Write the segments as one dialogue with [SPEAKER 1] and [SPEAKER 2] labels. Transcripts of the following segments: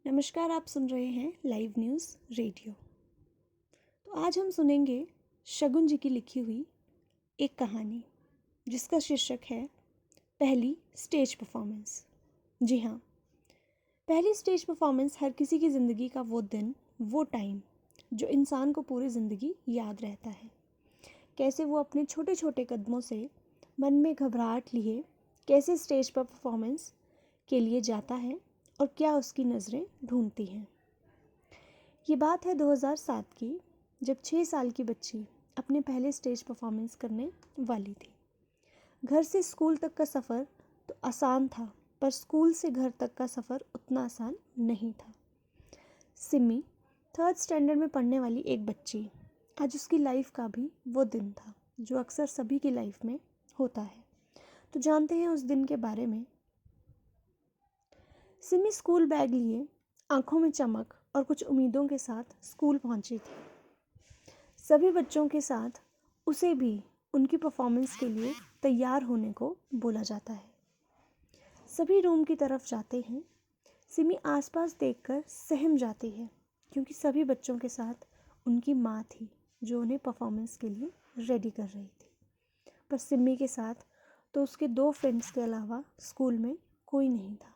[SPEAKER 1] नमस्कार, आप सुन रहे हैं लाइव न्यूज़ रेडियो। तो आज हम सुनेंगे शगुन जी की लिखी हुई एक कहानी जिसका शीर्षक है पहली स्टेज परफॉर्मेंस। जी हाँ, पहली स्टेज परफॉर्मेंस हर किसी की ज़िंदगी का वो दिन, वो टाइम जो इंसान को पूरी ज़िंदगी याद रहता है। कैसे वो अपने छोटे छोटे कदमों से मन में घबराहट लिए कैसे स्टेज पर परफॉर्मेंस के लिए जाता है और क्या उसकी नज़रें ढूंढती हैं। ये बात है 2007 की, जब 6 साल की बच्ची अपने पहले स्टेज परफॉर्मेंस करने वाली थी। घर से स्कूल तक का सफ़र तो आसान था, पर स्कूल से घर तक का सफ़र उतना आसान नहीं था। सिमी 3rd स्टैंडर्ड में पढ़ने वाली एक बच्ची, आज उसकी लाइफ का भी वो दिन था जो अक्सर सभी की लाइफ में होता है। तो जानते हैं उस दिन के बारे में। सिमी स्कूल बैग लिए, आंखों में चमक और कुछ उम्मीदों के साथ स्कूल पहुंची थी। सभी बच्चों के साथ उसे भी उनकी परफॉर्मेंस के लिए तैयार होने को बोला जाता है। सभी रूम की तरफ जाते हैं। सिमी आसपास देखकर सहम जाती है, क्योंकि सभी बच्चों के साथ उनकी माँ थी जो उन्हें परफॉर्मेंस के लिए रेडी कर रही थी। पर सिमी के साथ तो उसके 2 फ्रेंड्स के अलावा स्कूल में कोई नहीं था।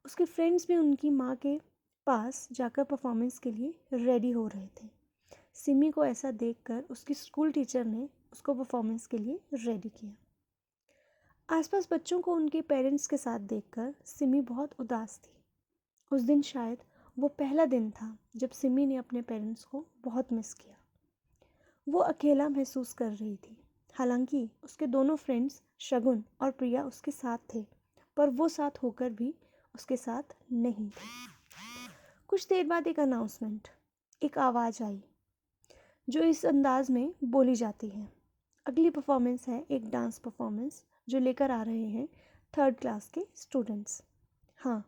[SPEAKER 1] उसके फ्रेंड्स भी उनकी माँ के पास जाकर परफॉर्मेंस के लिए रेडी हो रहे थे। सिमी को ऐसा देखकर उसकी स्कूल टीचर ने उसको परफॉर्मेंस के लिए रेडी किया। आसपास बच्चों को उनके पेरेंट्स के साथ देखकर सिमी बहुत उदास थी। उस दिन शायद वो पहला दिन था जब सिमी ने अपने पेरेंट्स को बहुत मिस किया। वो अकेला महसूस कर रही थी। हालांकि उसके दोनों फ्रेंड्स शगुन और प्रिया उसके साथ थे, पर वो साथ होकर भी उसके साथ नहीं थे। कुछ देर बाद एक अनाउंसमेंट, एक आवाज़ आई जो इस अंदाज में बोली जाती है। अगली परफॉर्मेंस है एक डांस परफॉर्मेंस जो लेकर आ रहे हैं 3rd क्लास के स्टूडेंट्स। हाँ,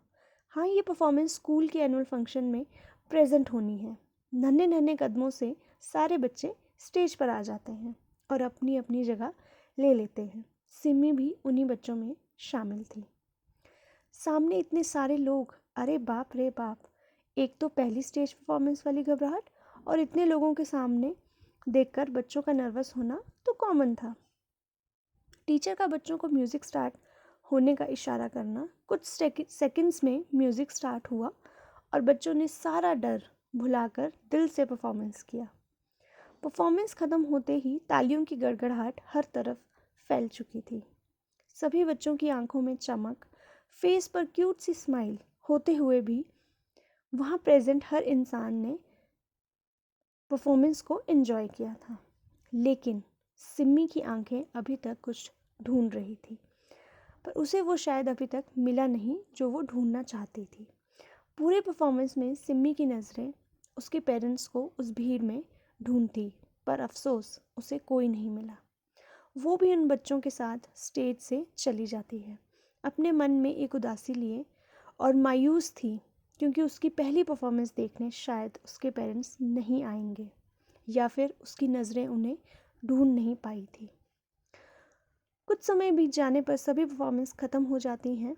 [SPEAKER 1] ये परफॉर्मेंस स्कूल के एनुअल फंक्शन में प्रेजेंट होनी है। नन्हे नन्हे कदमों से सारे बच्चे स्टेज पर आ जाते हैं और अपनी अपनी जगह ले लेते हैं। सिमी भी उन्हीं बच्चों में शामिल थी। सामने इतने सारे लोग, अरे बाप रे बाप! एक तो पहली स्टेज परफॉर्मेंस वाली घबराहट और इतने लोगों के सामने देखकर बच्चों का नर्वस होना तो कॉमन था। टीचर का बच्चों को म्यूज़िक स्टार्ट होने का इशारा करना, कुछ सेकंड्स में म्यूज़िक स्टार्ट हुआ और बच्चों ने सारा डर भुलाकर दिल से परफॉर्मेंस किया। परफॉर्मेंस ख़त्म होते ही तालियों की गड़गड़ाहट हर तरफ फैल चुकी थी। सभी बच्चों की आंखों में चमक, फेस पर क्यूट सी स्माइल होते हुए भी वहाँ प्रेजेंट हर इंसान ने परफॉर्मेंस को एंजॉय किया था। लेकिन सिमी की आंखें अभी तक कुछ ढूंढ रही थी, पर उसे वो शायद अभी तक मिला नहीं जो वो ढूंढना चाहती थी। पूरे परफॉर्मेंस में सिमी की नज़रें उसके पेरेंट्स को उस भीड़ में ढूंढती, पर अफसोस उसे कोई नहीं मिला। वो भी उन बच्चों के साथ स्टेज से चली जाती है, अपने मन में एक उदासी लिए, और मायूस थी क्योंकि उसकी पहली परफॉर्मेंस देखने शायद उसके पेरेंट्स नहीं आएंगे, या फिर उसकी नज़रें उन्हें ढूंढ नहीं पाई थी। कुछ समय बीत जाने पर सभी परफॉर्मेंस ख़त्म हो जाती हैं।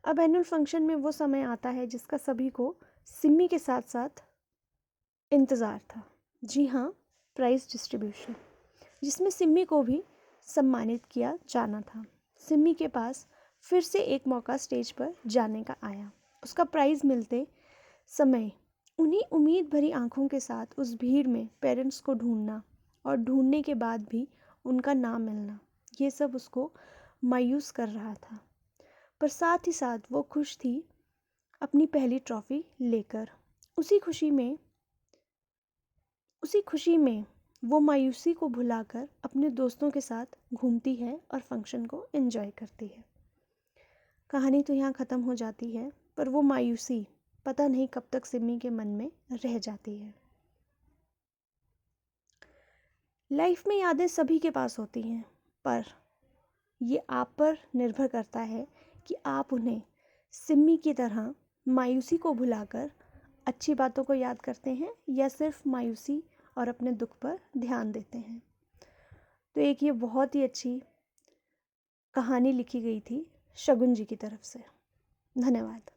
[SPEAKER 1] अब एनुअल फंक्शन में वो समय आता है जिसका सभी को सिमी के साथ साथ इंतज़ार था। जी हाँ, प्राइज़ डिस्ट्रीब्यूशन, जिसमें सिमी को भी सम्मानित किया जाना था। सिमी के पास फिर से एक मौका स्टेज पर जाने का आया। उसका प्राइज़ मिलते समय उन्हीं उम्मीद भरी आंखों के साथ उस भीड़ में पेरेंट्स को ढूंढना और ढूंढने के बाद भी उनका ना मिलना, ये सब उसको मायूस कर रहा था। पर साथ ही साथ वो खुश थी अपनी पहली ट्रॉफ़ी लेकर। उसी खुशी में वो मायूसी को भुलाकर अपने दोस्तों के साथ घूमती है और फंक्शन को एंजॉय करती है। कहानी तो यहाँ ख़त्म हो जाती है, पर वो मायूसी पता नहीं कब तक सिमी के मन में रह जाती है। लाइफ में यादें सभी के पास होती हैं, पर ये आप पर निर्भर करता है कि आप उन्हें सिमी की तरह मायूसी को भुलाकर अच्छी बातों को याद करते हैं या सिर्फ मायूसी और अपने दुख पर ध्यान देते हैं। तो एक ये बहुत ही अच्छी कहानी लिखी गई थी शगुन जी की तरफ से। धन्यवाद।